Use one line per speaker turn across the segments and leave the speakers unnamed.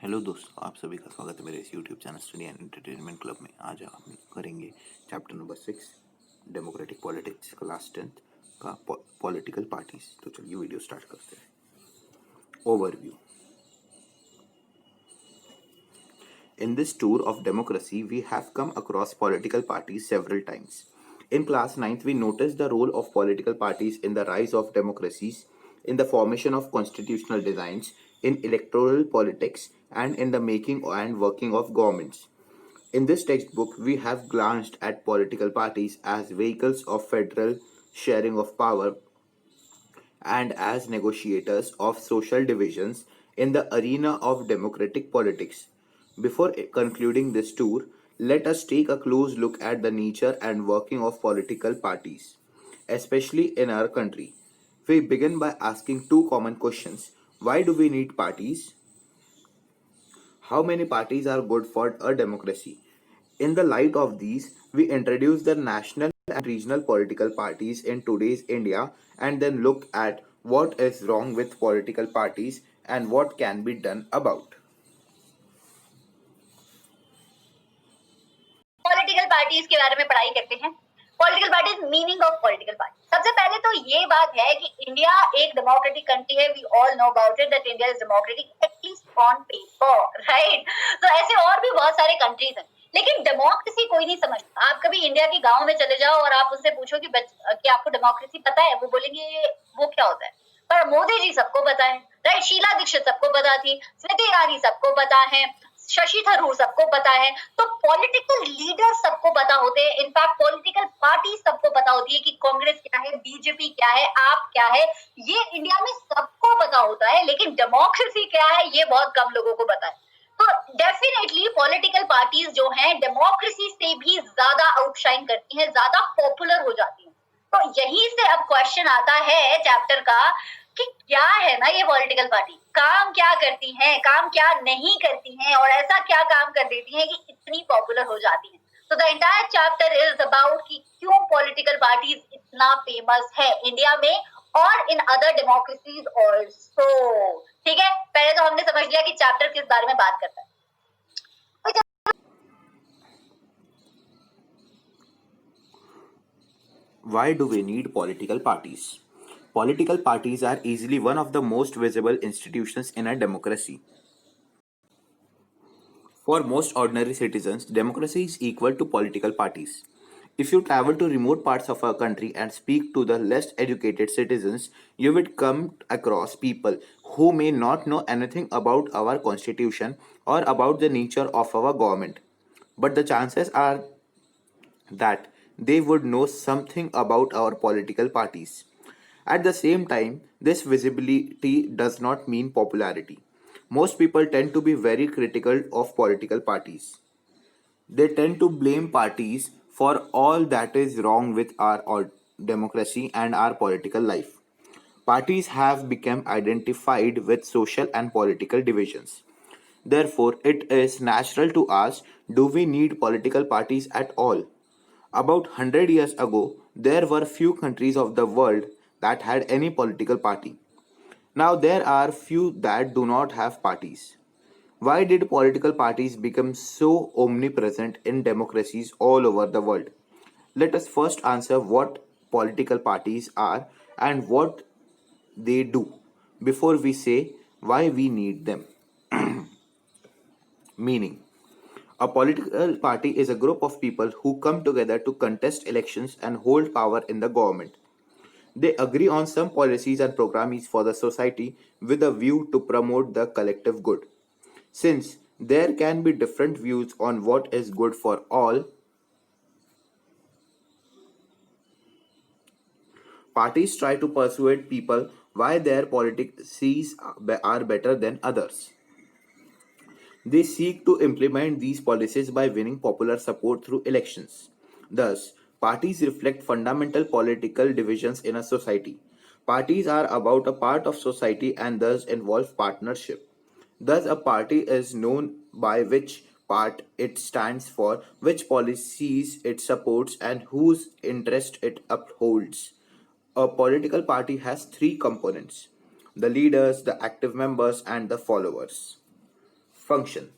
Hello दोस्तों, आप सभी का स्वागत है मेरे इस YouTube channel study and entertainment club में। आज हम करेंगे chapter number 6 democratic politics class 10th का पॉलिटिकल पार्टीज। तो चलिए वीडियो स्टार्ट करते हैं। Overview. In this tour of democracy, we have come across political parties several times. In class 9th, we noticed the role of political parties in the rise of democracies, in the formation of constitutional designs, in electoral politics, and in the making and working of governments. In this textbook, we have glanced at political parties as vehicles of federal sharing of power and as negotiators of social divisions in the arena of democratic politics. Before concluding this tour, let us take a close look at the nature and working of political parties, especially in our country. We begin by asking two common questions. Why do we need parties? How many parties are good for a democracy? In the light of these, we introduce the national and regional political parties in today's India and then look at what is wrong with political parties and what can be done about.
Political parties के बारे में पढ़ाई करते हैं। Political parties, meaning of political party. सबसे पहले तो ये बात है कि इंडिया एक डेमोक्रेटिक कंट्री है। We all know about it that India is democratic at least on paper, right. तो ऐसे और भी बहुत सारे कंट्रीज हैं, लेकिन डेमोक्रेसी कोई नहीं समझता। आप कभी इंडिया के गांव में चले जाओ और आप उससे पूछो कि आपको डेमोक्रेसी पता है, वो बोलेंगे वो क्या होता है। पर मोदी जी सबको पता है, राइट। शीला दीक्षित सबको पता थी, स्मृति ईरानी सबको पता है, शशि थरूर सबको पता है। तो पॉलिटिकल लीडर सबको पता होते हैं, इनफैक्ट पॉलिटिकल पार्टी सबको पता होती है कि कांग्रेस क्या है, बीजेपी क्या है, आप क्या है, ये इंडिया में सबको पता होता है। लेकिन डेमोक्रेसी क्या है ये बहुत कम लोगों को पता है। तो डेफिनेटली पॉलिटिकल पार्टीज जो हैं डेमोक्रेसी से भी ज्यादा आउटशाइन करती हैं, ज्यादा पॉपुलर हो जाती हैं। तो यहीं से अब क्वेश्चन आता है चैप्टर का कि क्या है ना ये पॉलिटिकल पार्टी, काम क्या करती हैं, काम क्या नहीं करती हैं, और ऐसा क्या काम कर देती हैं कि इतनी पॉपुलर हो जाती हैं। तो the entire chapter is about कि क्यों पॉलिटिकल पार्टीज इतना फेमस है इंडिया में और इन अदर डेमोक्रेसीज ऑल्सो। ठीक है, पहले तो हमने समझ लिया कि चैप्टर किस बारे में बात करता है।
Why do we need political parties? Political parties are easily one of the most visible institutions in a democracy. For most ordinary citizens, democracy is equal to political parties. If you travel to remote parts of our country and speak to the less educated citizens, you will come across people who may not know anything about our constitution or about the nature of our government. But the chances are that they would know something about our political parties. At the same time, this visibility does not mean popularity. Most people tend to be very critical of political parties. They tend to blame parties for all that is wrong with our democracy and our political life. Parties have become identified with social and political divisions. Therefore, it is natural to ask, do we need political parties at all? About 100 years ago, there were few countries of the world that had any political party. Now there are few that do not have parties. Why did political parties become so omnipresent in democracies all over the world? Let us first answer what political parties are and what they do before we say why we need them. Meaning, a political party is a group of people who come together to contest elections and hold power in the government. They agree on some policies and programs for the society with a view to promote the collective good. Since there can be different views on what is good for all, parties try to persuade people why their policies are better than others. They seek to implement these policies by winning popular support through elections. Thus, parties reflect fundamental political divisions in a society. Parties are about a part of society and thus involve partnership. Thus, a party is known by which part it stands for, which policies it supports, and whose interest it upholds. A political party has three components: the leaders, the active members, and the followers. Function.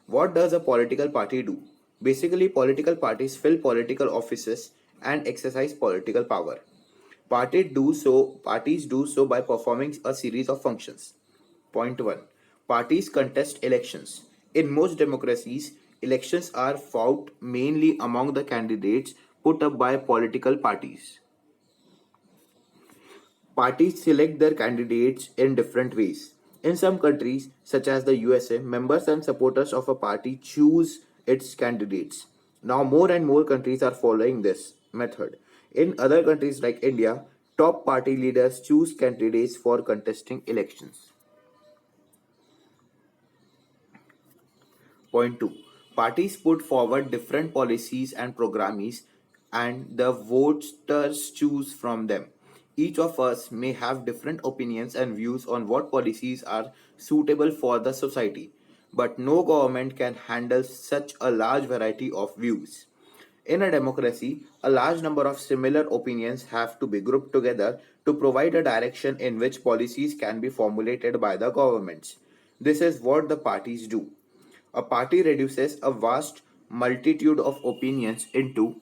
What does a political party do? Basically, political parties fill political offices and exercise political power. Parties do so by performing a series of functions. Point 1. Parties contest elections. In most democracies, elections are fought mainly among the candidates put up by political parties. Parties select their candidates in different ways. In some countries, such as the USA, members and supporters of a party choose its candidates. Now, more and more countries are following this method. In other countries like India, top party leaders choose candidates for contesting elections. Point 2. Parties put forward different policies and programmes, and the voters choose from them. Each of us may have different opinions and views on what policies are suitable for the society, but no government can handle such a large variety of views. In a democracy, a large number of similar opinions have to be grouped together to provide a direction in which policies can be formulated by the governments. This is what the parties do. A party reduces a vast multitude of opinions into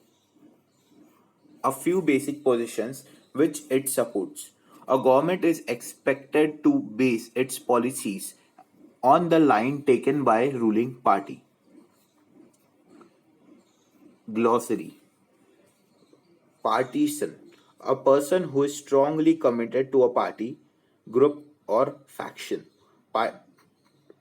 a few basic positions which it supports. A government is expected to base its policies on the line taken by ruling party. Glossary. Partisan. A person who is strongly committed to a party, group, or faction. Pa-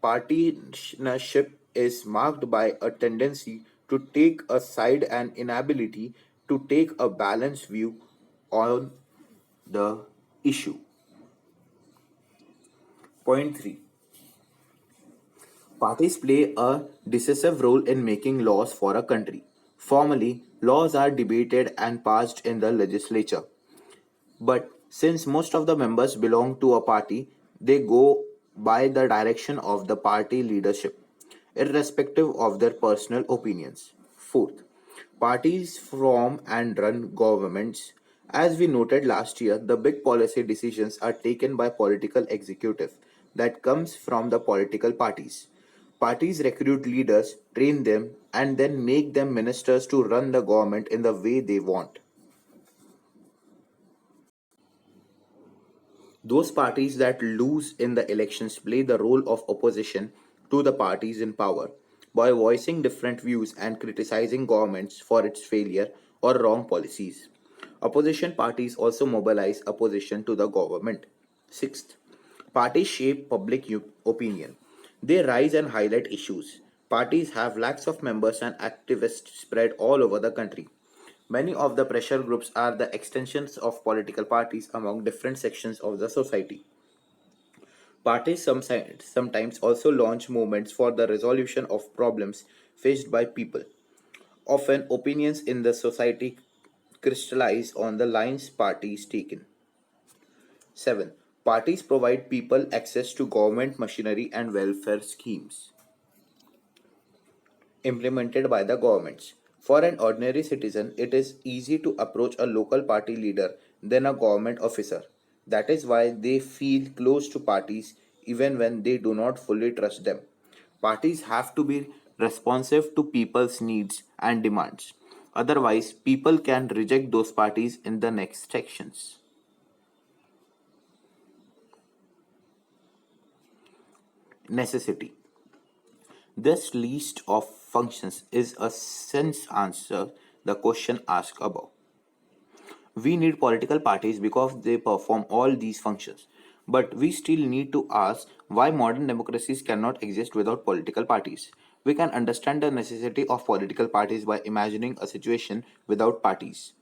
Partisanship is marked by a tendency to take a side and inability to take a balanced view on the issue. Point 3. Parties play a decisive role in making laws for a country. Formally, laws are debated and passed in the legislature. But since most of the members belong to a party, they go by the direction of the party leadership, irrespective of their personal opinions. Fourth, parties form and run governments. As we noted last year, the big policy decisions are taken by political executive that comes from the political parties. Parties recruit leaders, train them, and then make them ministers to run the government in the way they want. Those parties that lose in the elections play the role of opposition to the parties in power by voicing different views and criticizing governments for its failure or wrong policies. Opposition parties also mobilize opposition to the government. Sixth, parties shape public opinion. They rise and highlight issues. Parties have lakhs of members and activists spread all over the country. Many of the pressure groups are the extensions of political parties among different sections of the society. Parties sometimes also launch movements for the resolution of problems faced by people. Often, opinions in the society crystallize on the lines parties taken. 7. Parties provide people access to government machinery and welfare schemes implemented by the governments. For an ordinary citizen, it is easy to approach a local party leader than a government officer. That is why they feel close to parties even when they do not fully trust them. Parties have to be responsive to people's needs and demands. Otherwise, people can reject those parties in the next sections. Necessity. This list of functions is a sense answer the question asked above. We need political parties because they perform all these functions. But we still need to ask why modern democracies cannot exist without political parties. We can understand the necessity of political parties by imagining a situation without parties.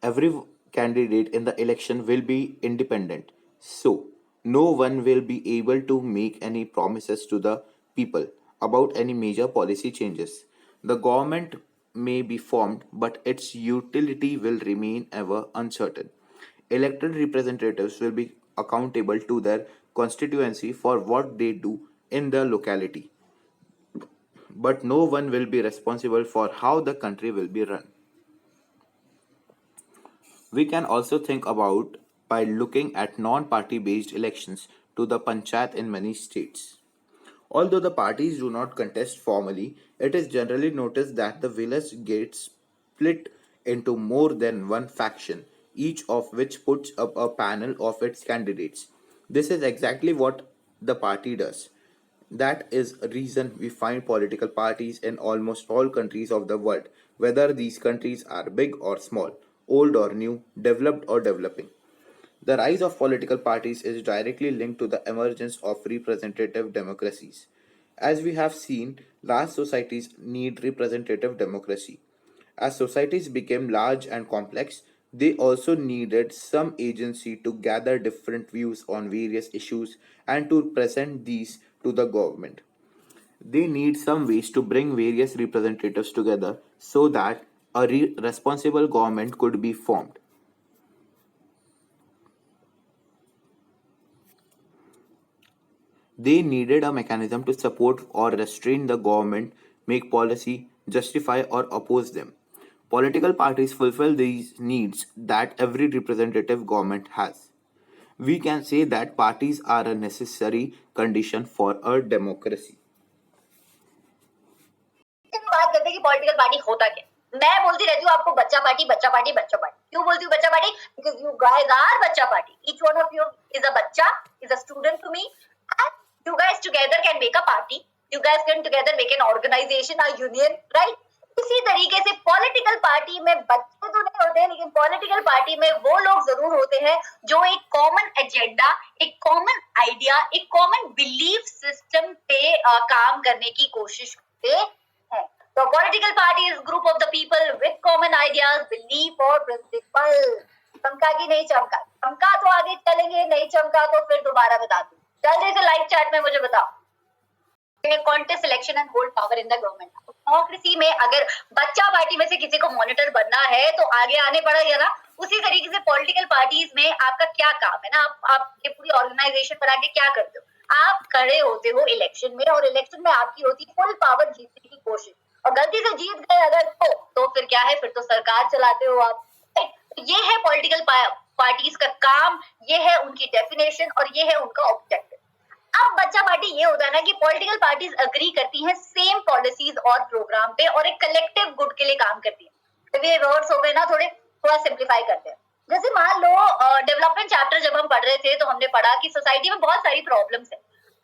Every candidate in the election will be independent, so no one will be able to make any promises to the people about any major policy changes. The government may be formed, but its utility will remain ever uncertain. Elected representatives will be accountable to their constituency for what they do in the locality, but no one will be responsible for how the country will be run. We can also think about by looking at non-party based elections to the panchayat in many states. Although the parties do not contest formally, it is generally noticed that the village gets split into more than one faction, each of which puts up a panel of its candidates. This is exactly what the party does. That is a reason we find political parties in almost all countries of the world, whether these countries are big or small, old or new, developed or developing. The rise of political parties is directly linked to the emergence of representative democracies. As we have seen, large societies need representative democracy. As societies became large and complex, they also needed some agency to gather different views on various issues and to present these to the government. They need some ways to bring various representatives together so that a responsible government could be formed. They needed a mechanism to support or restrain the government, make policy, justify or oppose them. Political parties fulfill these needs that every representative government has. We can say that parties are a necessary condition for a democracy.
हम बात करते हैं कि political party होता क्या। मैं बोलती रहती हूँ आपको बच्चा पार्टी बच्चा पार्टी बच्चा पार्टी। क्यों बोलती हूँ बच्चा party? Because you guys are बच्चा party. Each one of you is a बच्चा, is a student to me, and you guys together can make a party, you guys can together make an organisation, a union, right? इसी तरीके से political party में बच्चे तो नहीं होते, लेकिन पॉलिटिकल पार्टी में वो लोग जरूर होते हैं जो एक कॉमन एजेंडा, एक कॉमन आइडिया, एक कॉमन बिलीफ सिस्टम पे काम करने की कोशिश करते हैं। So political party is group of the people with common ideas, belief or principle. चमका की नहीं चमका? चमका तो आगे चलेंगे, नहीं चमका तो फिर दोबारा बता दूं। जल्दी से लाइव चैट में मुझे बताओ। Contest election and hold power in the government. Democracy में अगर बच्चा पार्टी में से किसी को मॉनिटर बनना है तो आगे आने पड़ेगा ना। उसी तरीके से पॉलिटिकल पार्टीज में आपका क्या काम है ना, आप ये पूरी ऑर्गेनाइजेशन बना के क्या करते हो? आप खड़े होते हो इलेक्शन में और इलेक्शन में आपकी होती है फुल पावर जीतने की कोशिश, और गलती से जीत गए अगर तो फिर क्या है, फिर तो सरकार चलाते हो आप। ये है पॉलिटिकल पार्टीज का काम, ये है उनकी डेफिनेशन और ये है उनका ऑब्जेक्टिव। अब बच्चा पार्टी ये होता है ना कि पॉलिटिकल पार्टीज अग्री करती हैं सेम पॉलिसीज और प्रोग्राम पे और एक कलेक्टिव गुड के लिए काम करती है। तो ये वर्ड्स हो गए ना, थोड़ा सिंप्लीफाई करते हैं। जैसे मान लो डेवलपमेंट चैप्टर जब हम पढ़ रहे थे तो हमने पढ़ा कि सोसाइटी में बहुत सारी प्रॉब्लम्स है।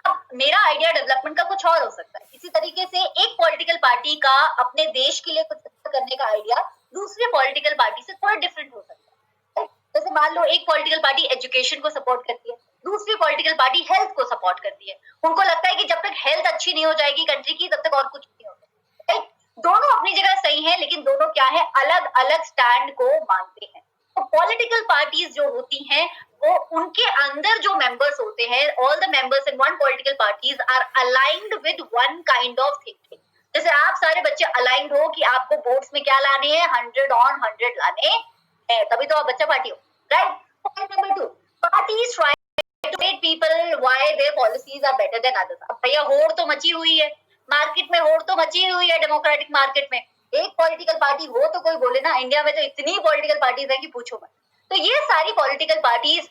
अब मेरा आइडिया डेवलपमेंट का कुछ और हो सकता है। इसी तरीके से एक पॉलिटिकल पार्टी का अपने देश के लिए कुछ करने का आइडिया दूसरे पॉलिटिकल पार्टी से थोड़ा डिफरेंट हो सकता है। जैसे मान लो एक पॉलिटिकल पार्टी एजुकेशन को सपोर्ट करती है, दूसरी पॉलिटिकल पार्टी हेल्थ को सपोर्ट करती है। उनको लगता है कि जब तक हेल्थ अच्छी नहीं हो जाएगी कंट्री की तब तक और कुछ नहीं होगा। दोनों अपनी जगह सही है, लेकिन दोनों क्या है, अलग अलग स्टैंड को मानते हैं। तो पॉलिटिकल पार्टीज जो होती हैं वो उनके अंदर जो मेंबर्स होते हैं, all the members in one political parties are aligned with one kind of thinking. जैसे आप सारे बच्चे अलाइंड हो कि आपको वोट्स में क्या लाने हैं, 100 on 100 लाने हैं, तभी तो आप बच्चा पार्टी हो, right? Point number 2, parties try to persuade people why their policies are better than others। अब भैया होड़ तो मची हुई है मार्केट में, होड़ तो मची हुई है डेमोक्रेटिक मार्केट में। एक पॉलिटिकल पार्टी हो तो कोई बोले ना, इंडिया में तो इतनी पॉलिटिकल पार्टीज है कि पूछो मत। तो ये सारी पॉलिटिकल पार्टीज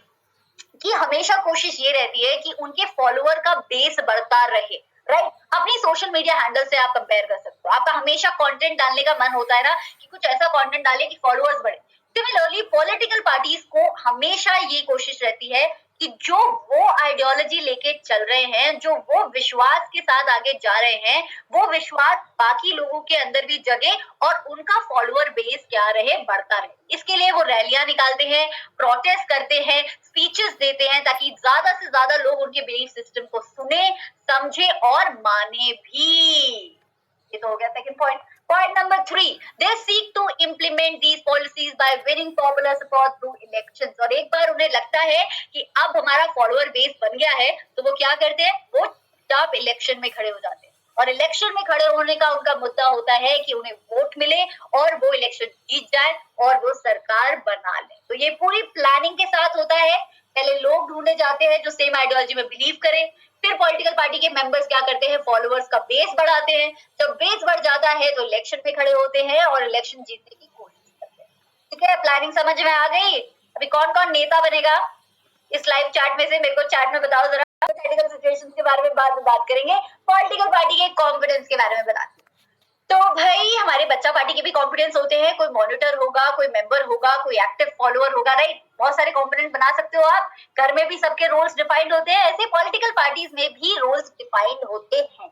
की हमेशा कोशिश ये रहती है कि उनके फॉलोअर का बेस बढ़ता रहे, राइट? अपनी सोशल मीडिया हैंडल से आप कंपेयर कर सकते हो। आपका हमेशा कंटेंट डालने का मन होता है ना कि कुछ ऐसा कंटेंट डाले कि फॉलोअर्स बढ़े। सिमिलरली पॉलिटिकल पार्टीज को हमेशा ये कोशिश रहती है कि जो वो आइडियोलॉजी लेके चल रहे हैं, जो वो विश्वास के साथ आगे जा रहे हैं, वो विश्वास बाकी लोगों के अंदर भी जगे और उनका फॉलोअर बेस क्या रहे, बढ़ता रहे। इसके लिए वो रैलियां निकालते हैं, प्रोटेस्ट करते हैं, स्पीचेस देते हैं, ताकि ज्यादा से ज्यादा लोग उनके बिलीफ सिस्टम को सुने, समझे और माने भी। ये तो हो गया second point. Point number 3, they seek to implement these policies by winning popular support through elections। और एक बार उन्हें लगता है कि अब हमारा फॉलोअर बेस बन गया है तो वो क्या करते हैं, वो टॉप इलेक्शन में खड़े हो जाते हैं। और इलेक्शन में खड़े होने का उनका मुद्दा होता है कि उन्हें वोट मिले और वो इलेक्शन जीत जाए और वो सरकार बना ले। तो ये पूरी प्लानिंग के साथ होता है। पहले लोग ढूंढे जाते हैं जो सेम आइडियोलॉजी में बिलीव करें, फिर पॉलिटिकल पार्टी के मेंबर्स क्या करते हैं, फॉलोअर्स का बेस बढ़ाते हैं। जब बेस बढ़ जाता है तो इलेक्शन में खड़े होते हैं और इलेक्शन जीतने की कोशिश करते हैं। ठीक है, प्लानिंग समझ में आ गई? अभी कौन कौन नेता बनेगा इस लाइव चैट में से मेरे को चैट में बताओ जरा। हाइपोथेटिकल सिचुएशंस के बारे में बाद में बात करेंगे, पॉलिटिकल पार्टी के कॉम्पिटेंस के बारे में बताते हैं। तो भाई हमारे बच्चा पार्टी के भी कॉम्पिटेंस होते हैं, कोई मॉनिटर होगा, कोई मेंबर होगा, कोई एक्टिव फॉलोअर होगा, राइट। बहुत सारे कॉम्पिटेंट बना सकते हो आप। घर में भी सबके रोल्स डिफाइंड होते हैं, ऐसे पॉलिटिकल पार्टीज में भी रोल्स डिफाइंड होते हैं।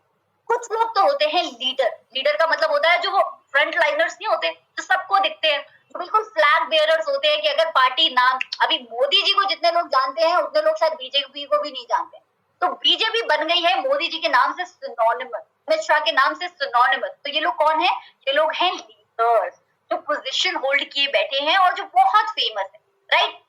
कुछ लोग तो होते हैं लीडर। लीडर का मतलब होता है जो वो फ्रंट लाइनर्स नहीं होते, जो सबको दिखते हैं, जो बिल्कुल फ्लैग बेयरर्स होते हैं कि अगर पार्टी नाम, अभी मोदी जी को जितने लोग जानते हैं उतने लोग शायद बीजेपी को भी नहीं जानते। तो बीजेपी बन गई है मोदी जी के नाम से सिनोनिमस, अमित शाह के नाम से सिनोनिमस। तो ये लोग कौन है? ये लोग हैं लीडर्स, जो पोजीशन होल्ड किए बैठे हैं और जो बहुत फेमस है, राइट।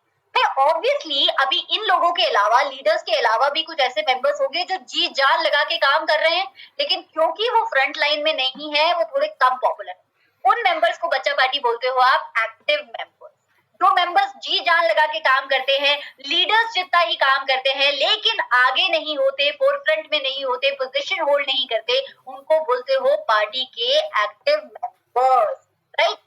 ऑब्वियसली अभी इन लोगों के अलावा, लीडर्स के अलावा भी कुछ ऐसे मेंबर्स होंगे जो जी जान लगा के काम कर रहे हैं, लेकिन क्योंकि वो फ्रंट लाइन में नहीं है, वो थोड़े कम पॉपुलर है। उन मेंबर्स को बच्चा पार्टी बोलते हो आप एक्टिव मेंबर्स। जो मेंबर्स जी जान लगा के काम करते हैं, लीडर्स जितना ही काम करते हैं, लेकिन आगे नहीं होते, फोरफ्रंट में नहीं होते, पोजीशन होल्ड नहीं करते, उनको बोलते हो पार्टी के एक्टिव मेंबर्स, राइट।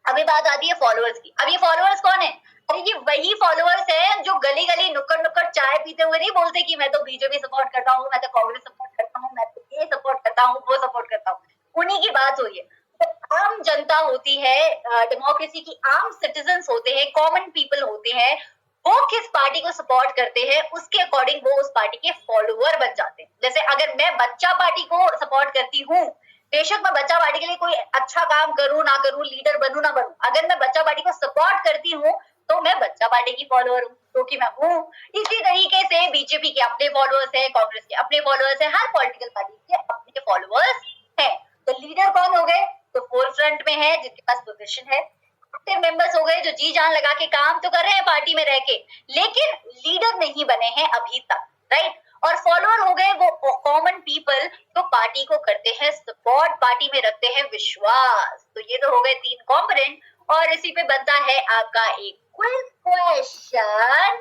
अभी बात आती है फॉलोअर्स की। अब ये फॉलोअर्स कौन है? अरे ये वही फॉलोअर्स हैं जो गली गली नुक्कड़ नुक्कड़ चाय पीते हुए नहीं बोलते कि मैं तो बीजेपी सपोर्ट करता हूँ, मैं तो कांग्रेस सपोर्ट करता हूँ, मैं तो ये सपोर्ट करता हूँ, वो सपोर्ट करता हूँ। उन्हीं की बात हुई है। तो आम जनता होती है, डेमोक्रेसी की आम सिटीजन्स होते हैं, कॉमन पीपल होते हैं, वो किस पार्टी को सपोर्ट करते हैं उसके अकॉर्डिंग वो उस पार्टी के फॉलोअर बन जाते हैं। जैसे अगर मैं बच्चा पार्टी को सपोर्ट करती हूँ, बेशक मैं बच्चा पार्टी के लिए कोई अच्छा काम करूं ना करूं, लीडर बनूं ना बनूं, अगर मैं बच्चा पार्टी को सपोर्ट करती हूँ तो मैं बच्चा पार्टी की फॉलोअर हूँ, क्योंकि मैं हूँ। इसी तरीके से बीजेपी के अपने फॉलोअर्स हैं, कांग्रेस के अपने फॉलोअर्स हैं, हर पॉलिटिकल पार्टी के अपने फॉलोअर्स हैं। तो लीडर कौन हो गए? तो फोरफ्रंट में है, जिसके पास पोजीशन है। एक्टिव मेंबर्स हो गए जो जी जान लगा के काम तो कर रहे हैं पार्टी में रह के, लेकिन लीडर नहीं बने हैं अभी तक, राइट। और फॉलोअर हो गए वो कॉमन पीपल जो पार्टी को करते हैं सपोर्ट, पार्टी में रखते हैं विश्वास। तो ये तो हो गए 3 कंपोनेंट। और इसी पे बनता है आपका एक क्विज क्वेश्चन।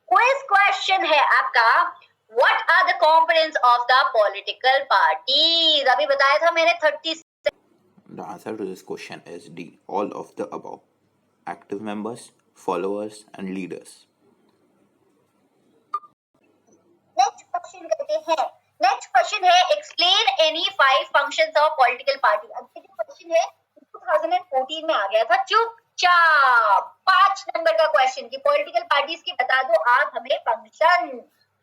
क्विज क्वेश्चन है आपका, what are the components of the political parties? अभी बताया था मैंने 30।
The answer to this question is D, all of the above. Active members, followers, and leaders.
Next question करते हैं। नेक्स्ट क्वेश्चन है, explain any 5 functions of political party. अब ये question है 2014 में आ गया था, चुपचाप 5 नंबर का क्वेश्चन कि पॉलिटिकल पार्टीज के बता दो आप हमें फंक्शन।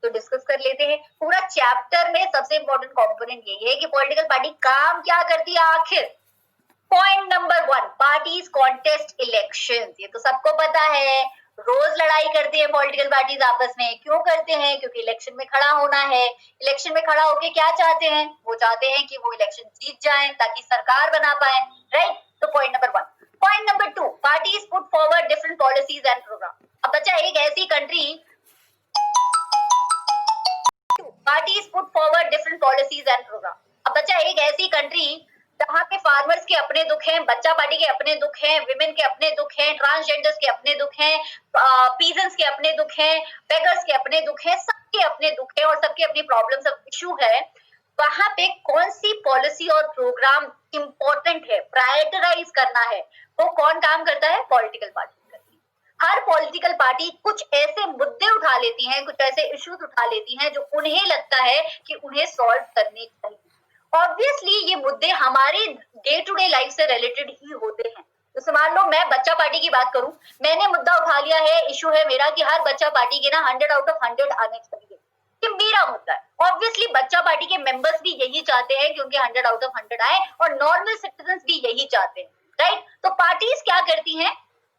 तो डिस्कस कर लेते हैं। पूरा चैप्टर में सबसे इंपॉर्टेंट कंपोनेंट यही है कि पॉलिटिकल पार्टी काम क्या करती है आखिर। Point number 1, parties contest elections. ये तो सबको पता है, रोज लड़ाई करते हैं पॉलिटिकल पार्टीज आपस में। क्यों करते हैं? क्योंकि इलेक्शन में खड़ा होना है। इलेक्शन में खड़ा होके क्या चाहते हैं? वो चाहते हैं कि वो इलेक्शन जीत जाएं ताकि सरकार बना पाए, राइट। तो point number 1। Point number 2, parties put forward different policies and programme. अब बच्चा एक ऐसी country, parties put forward different policies and programme. अब बच्चा एक ऐसी कंट्री जहाँ के फार्मर्स के अपने दुख हैं, बच्चा पार्टी के अपने दुख हैं, विमेन के अपने दुख हैं, ट्रांसजेंडर्स के अपने दुख हैं, पीजेंट्स के अपने दुख हैं, बेगर्स के अपने दुख हैं, सबके अपने दुख हैं और सबके अपनी प्रॉब्लम्स और इशू है। वहां पे कौन सी पॉलिसी और प्रोग्राम इंपॉर्टेंट है, प्रायोरिटाइज करना है, वो कौन काम करता है? पॉलिटिकल पार्टी करती है। हर पॉलिटिकल पार्टी कुछ ऐसे मुद्दे उठा लेती है, कुछ ऐसे इश्यूज उठा लेती हैं जो उन्हें लगता है कि उन्हें सॉल्व करने चाहिए। ऑब्वियसली ये मुद्दे हमारी डे टू डे लाइफ से रिलेटेड ही होते हैं। जैसे मान लो मैं बच्चा पार्टी की बात करूं, मैंने मुद्दा उठा लिया है, इशू है मेरा कि हर बच्चा पार्टी के ना 100 आउट ऑफ 100 आने चाहिए, ये मेरा मुद्दा है। ऑब्वियसली बच्चा पार्टी के मेंबर्स भी यही चाहते हैं कि उनके 100 आउट ऑफ 100 आए और नॉर्मल सिटीजन्स भी यही चाहते हैं, राइट। तो पार्टीज क्या करती हैं,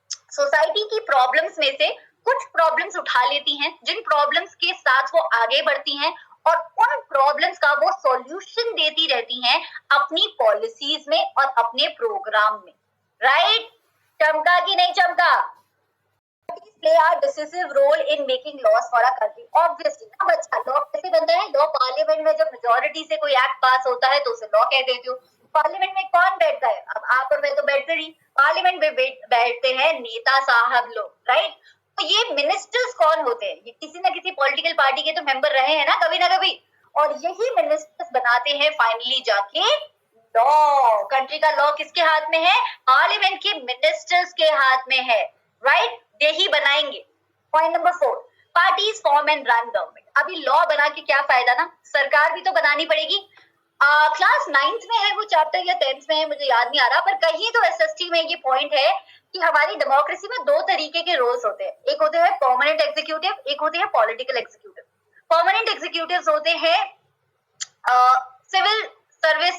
सोसाइटी की प्रॉब्लम्स में से कुछ प्रॉब्लम्स उठा लेती हैं, जिन प्रॉब्लम्स के साथ वो आगे बढ़ती हैं और उन प्रॉब्लम्स का वो सॉल्यूशन देती रहती हैं अपनी पॉलिसीज में और अपने प्रोग्राम में, राइट। चमका कि नहीं चमका? play a decisive role in making laws for a country. Obviously, अब अच्छा लॉ कैसे बनता है? लॉ पार्लियामेंट में जब मेजोरिटी से कोई एक्ट पास होता है तो उसे लॉ कह देते हो। पार्लियामेंट में कौन बैठता है? अब आप और मैं तो बैठते नहीं, पार्लियामेंट में बैठते हैं नेता साहब लोग, राइट। तो ये मिनिस्टर्स कौन होते हैं? ये किसी ना किसी पॉलिटिकल पार्टी के तो मेंबर रहे हैं ना कभी, और यही मिनिस्टर्स बनाते हैं फाइनली जाके लॉ। कंट्री का लॉ किसके हाथ में है? पार्लियामेंट के मिनिस्टर्स के हाथ में है, राइट। यही बनाएंगे। Point number 4, parties form and run government. अभी लॉ बना के क्या फायदा ना, सरकार भी तो बनानी पड़ेगी। क्लास 9th में है वो चैप्टर या 10th में है, मुझे याद नहीं आ रहा, पर कहीं तो एसएसटी में ये पॉइंट है कि हमारी डेमोक्रेसी में दो तरीके के रोल्स होते हैं, एक होते हैं परमानेंट एग्जीक्यूटिव, एक होते हैं पॉलिटिकल एग्जीक्यूटिव। परमानेंट एग्जीक्यूटिव्स होते हैं civil service,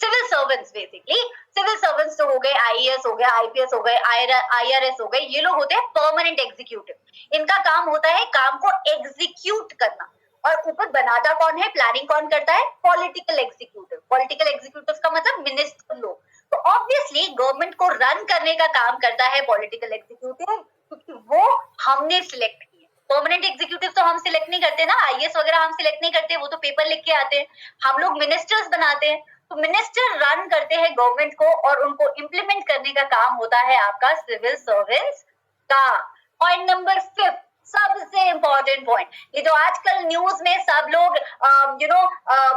civil servants, basically civil servants तो हो गए, आईएएस हो गया, आईपीएस हो गए, आईआरएस हो गए, ये लोग होते हैं परमानेंट एग्जीक्यूटिव। इनका काम होता है काम को एग्जीक्यूट करना, और ऊपर बनाता कौन है, प्लानिंग कौन करता है, पॉलिटिकल एग्जीक्यूटिव। पॉलिटिकल एग्जीक्यूटिव का मतलब मिनिस्टर लोग। तो ऑब्वियसली गवर्नमेंट को रन करने का काम करता है पॉलिटिकल एग्जीक्यूटिव, क्योंकि वो हमने सिलेक्ट किए। परमानेंट एग्जीक्यूटिव तो हम सिलेक्ट नहीं करते ना, आईएएस वगैरह हम सिलेक्ट नहीं करते, वो तो पेपर लिख के आते हैं, हम लोग मिनिस्टर्स बनाते हैं। तो मिनिस्टर रन करते हैं गवर्नमेंट को, और उनको इम्प्लीमेंट करने का काम होता है आपका सिविल सर्वेंट्स का। पॉइंट नंबर 5, सबसे इंपॉर्टेंट पॉइंट, ये जो आजकल न्यूज में सब लोग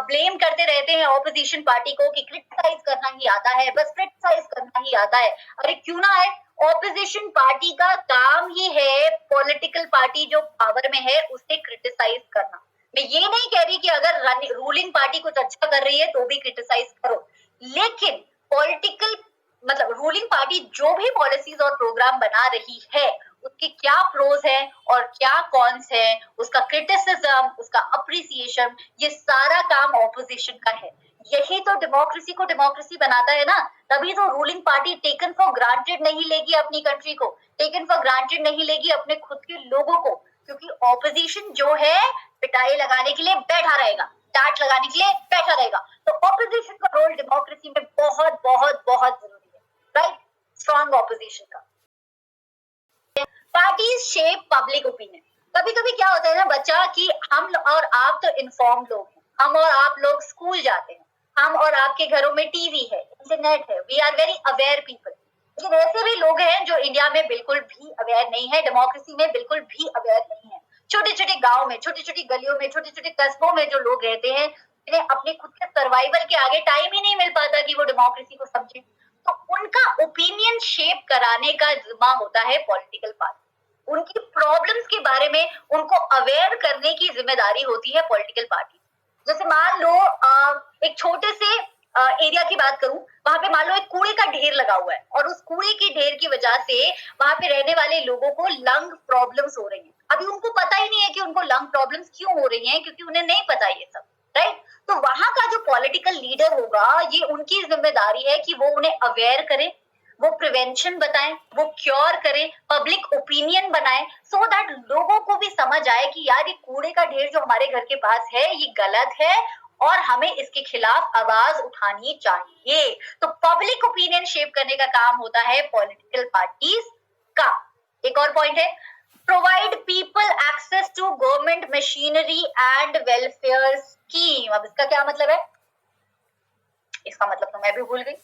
ब्लेम करते रहते हैं ऑपोजिशन पार्टी को कि क्रिटिसाइज करना ही आता है, बस क्रिटिसाइज करना ही आता है। अरे क्यों ना है, ऑपोजिशन पार्टी का काम ही है पॉलिटिकल पार्टी जो पावर में है उसे क्रिटिसाइज करना। मैं ये नहीं कह रही कि अगर रूलिंग पार्टी कुछ अच्छा कर रही है तो भी क्रिटिसाइज करो, लेकिन पॉलिटिकल मतलब रूलिंग पार्टी जो भी पॉलिसीज और प्रोग्राम बना रही है उसके क्या प्रोज है और क्या कॉन्स है, उसका क्रिटिसिज्म, उसका अप्रिसिएशन, ये सारा काम ऑपोजिशन का है। यही तो डेमोक्रेसी को डेमोक्रेसी बनाता है ना। तभी तो ruling party taken for granted नहीं लेगी अपनी कंट्री को, टेकन फॉर ग्रांटेड नहीं लेगी अपने खुद के लोगों को, क्योंकि ऑपोजिशन जो है पिटाई लगाने के लिए बैठा रहेगा, डांट लगाने के लिए बैठा रहेगा। तो ऑपोजिशन का रोल डेमोक्रेसी में बहुत बहुत बहुत जरूरी है, राइट? स्ट्रॉन्ग ऑपोजिशन का। Parties shape public opinion. कभी कभी क्या होता है ना बच्चा, कि हम और आप तो इन्फॉर्म्ड लोग हैं, हम और आप लोग स्कूल जाते हैं, हम और आपके घरों में टीवी है, इंटरनेट है, we are very aware people. लेकिन ऐसे भी लोग हैं जो इंडिया में बिल्कुल भी अवेयर नहीं है, डेमोक्रेसी में बिल्कुल भी अवेयर नहीं है। छोटे छोटे गाँव में, छोटी छोटी गलियों में, छोटे छोटे कस्बों में जो लोग रहते हैं, जिन्हें अपने खुद के सर्वाइवल के आगे टाइम ही नहीं मिल पाता कि वो डेमोक्रेसी को समझे, तो उनका ओपिनियन शेप कराने का जिम्मा होता है पॉलिटिकल पार्टी। उनकी प्रॉब्लम्स के बारे में उनको अवेयर करने की जिम्मेदारी होती है पॉलिटिकल पार्टी। जैसे मान लो एक छोटे से एरिया की बात करूं, वहां पे मान लो एक कूड़े का ढेर लगा हुआ है, और उस कूड़े के ढेर की वजह से वहां पे रहने वाले लोगों को लंग प्रॉब्लम्स हो रही हैं। अभी उनको पता ही नहीं है कि उनको लंग प्रॉब्लम्स क्यों हो रही हैं, क्योंकि उन्हें नहीं पता ये सब, राइट? तो वहां का जो पॉलिटिकल लीडर होगा, ये उनकी जिम्मेदारी है कि वो उन्हें अवेयर करे, वो प्रिवेंशन बताएं, वो क्योर करें, पब्लिक ओपिनियन बनाएं, सो दैट लोगों को भी समझ आए कि यार ये कूड़े का ढेर जो हमारे घर के पास है ये गलत है और हमें इसके खिलाफ आवाज उठानी चाहिए। तो पब्लिक ओपिनियन शेप करने का काम होता है पॉलिटिकल पार्टीज का। एक और पॉइंट है, provide people access to government machinery and welfare scheme. अब इसका क्या मतलब है? इसका मतलब तो मैं भी भूल गई।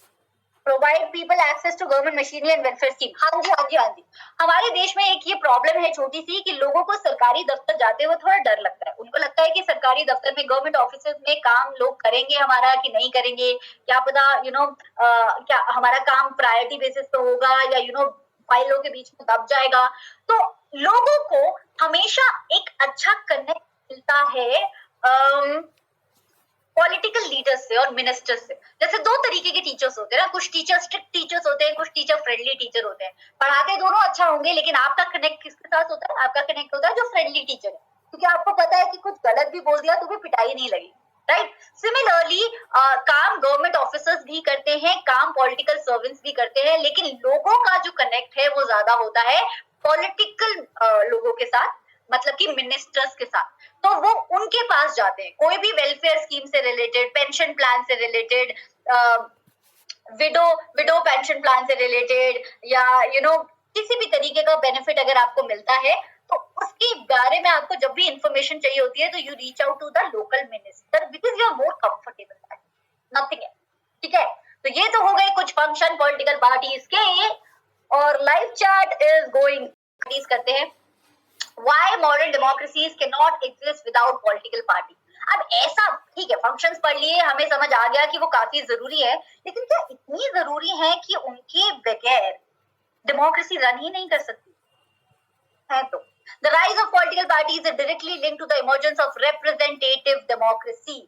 Provide people access to government machinery and welfare scheme. हाँ जी हाँ जी हाँ जी। हमारे देश में एक ये प्रॉब्लम है छोटी सी, कि लोगों को सरकारी दफ्तर जाते हुए थोड़ा डर लगता है। उनको लगता है कि सरकारी दफ्तर में, गवर्नमेंट ऑफिसेज में काम लोग करेंगे हमारा कि नहीं करेंगे, क्या पता क्या हमारा काम प्रायोरिटी बेसिस पे होगा या फाइलों के बीच में दब जाएगा। तो लोगों को हमेशा एक अच्छा कनेक्ट मिलता है पॉलिटिकल लीडर्स से और मिनिस्टर्स से। जैसे दो तरीके के टीचर्स होते हैं ना, कुछ टीचर स्ट्रिक्ट टीचर्स होते हैं, कुछ टीचर फ्रेंडली टीचर होते हैं। पढ़ाते दोनों अच्छा होंगे, लेकिन आपका कनेक्ट किसके साथ होता है? आपका कनेक्ट होता है जो फ्रेंडली टीचर है, क्योंकि आपको पता है कि कुछ गलत भी बोल दिया तो भी पिटाई नहीं लगी, राइट? सिमिलरली काम गवर्नमेंट ऑफिसर्स भी करते हैं, काम पॉलिटिकल सर्वेंट्स भी करते हैं, लेकिन लोगों का जो कनेक्ट है वो ज्यादा होता है पॉलिटिकल लोगों के साथ, मतलब कि मिनिस्टर्स के साथ। तो वो उनके पास जाते हैं, कोई भी वेलफेयर स्कीम से रिलेटेड, पेंशन प्लान से रिलेटेड, विडो पेंशन प्लान से रिलेटेड, या किसी भी तरीके का बेनिफिट अगर आपको मिलता है तो उसके बारे में आपको जब भी इंफॉर्मेशन चाहिए होती है तो you reach out to the local minister, because you are more comfortable, nothing है। ठीक है, तो ये तो हो गए कुछ फंक्शन पॉलिटिकल पार्टीज के। और लाइव चैट इज गोइंग करते हैं, why modern democracies cannot exist without political party। अब ऐसा ठीक है, फंक्शंस पढ़ लिए, हमें समझ आ गया कि वो काफी जरूरी है, लेकिन क्या इतनी जरूरी है कि उनके बगैर डेमोक्रेसी रन ही नहीं कर सकती है? तो The rise of political parties is directly linked to the emergence of representative democracy.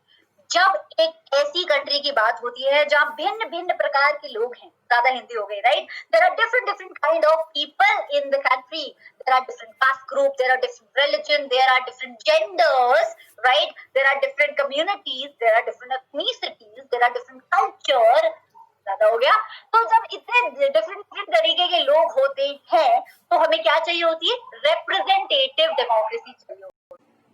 जब एक ऐसी कंट्री की बात होती है जहाँ भिन्न भिन्न प्रकार के लोग हैं, ज्यादा हिंदी हो गई, right? There are different kind of people in the country, there are different caste group, there are different religion, there are different genders, right? There are different communities, there are different ethnicities, there are different culture, ज्यादा हो गया। तो जब इतने different तरीके के लोग होते हैं तो हमें क्या चाहिए होती है? रिप्रेजेंटेटिव डेमोक्रेसी चाहिए।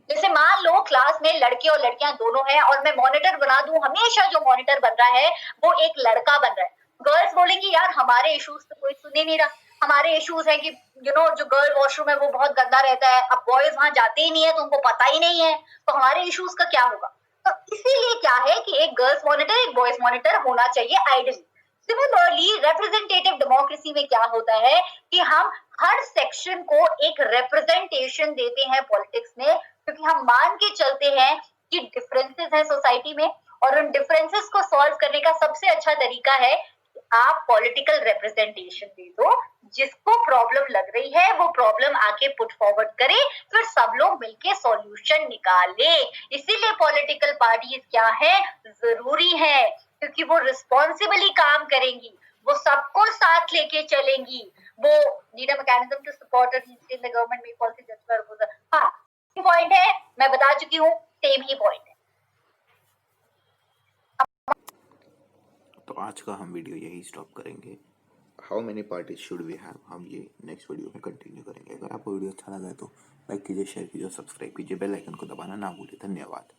जैसे मान लो क्लास में लड़के और लड़कियां दोनों हैं और मैं मॉनिटर बना दूं, हमेशा जो मॉनिटर बन रहा है वो एक लड़का बन रहा है। गर्ल्स बोलेंगी यार हमारे इश्यूज तो कोई सुन ही नहीं रहा, हमारे इश्यूज है कि जो गर्ल वॉशरूम है वो बहुत गंदा रहता है, अब बॉयज वहां जाते ही नहीं है तो उनको पता ही नहीं है, तो हमारे इश्यूज का क्या होगा? तो इसीलिए क्या है कि एक गर्ल्स मॉनिटर एक बॉयज मॉनिटर होना चाहिए आइडियली। सिमिलरली रिप्रेजेंटेटिव डेमोक्रेसी में क्या होता है कि हम हर सेक्शन को एक रिप्रेजेंटेशन देते हैं पॉलिटिक्स में, क्योंकि हम मान के चलते हैं कि डिफरेंसेस हैं सोसाइटी में और उन डिफरेंसेस को सॉल्व करने का सबसे अच्छा तरीका है कि आप पॉलिटिकल रिप्रेजेंटेशन दे दो, जिसको प्रॉब्लम लग रही है वो प्रॉब्लम आके पुट फॉरवर्ड करे, फिर सब लोग मिलके सॉल्यूशन निकाले। इसीलिए पॉलिटिकल पार्टीज क्या है, जरूरी है, क्योंकि वो रिस्पॉन्सिबली काम करेंगी, वो सबको साथ लेके चलेंगी, वो need a mechanism to support in the government make policy that's where. हाँ, पॉइंट है, मैं बता चुकी हूँ, सेम ही पॉइंट है।
तो आज का हम वीडियो यही स्टॉप करेंगे। How many parties should we have, हम ये नेक्स्ट वीडियो में कंटिन्यू करेंगे। अगर आपको वीडियो अच्छा लगा है तो लाइक कीजिए, शेयर कीजिए, सब्सक्राइब कीजिए, बेल आइकन को दबाना ना भूलिए। धन्यवाद।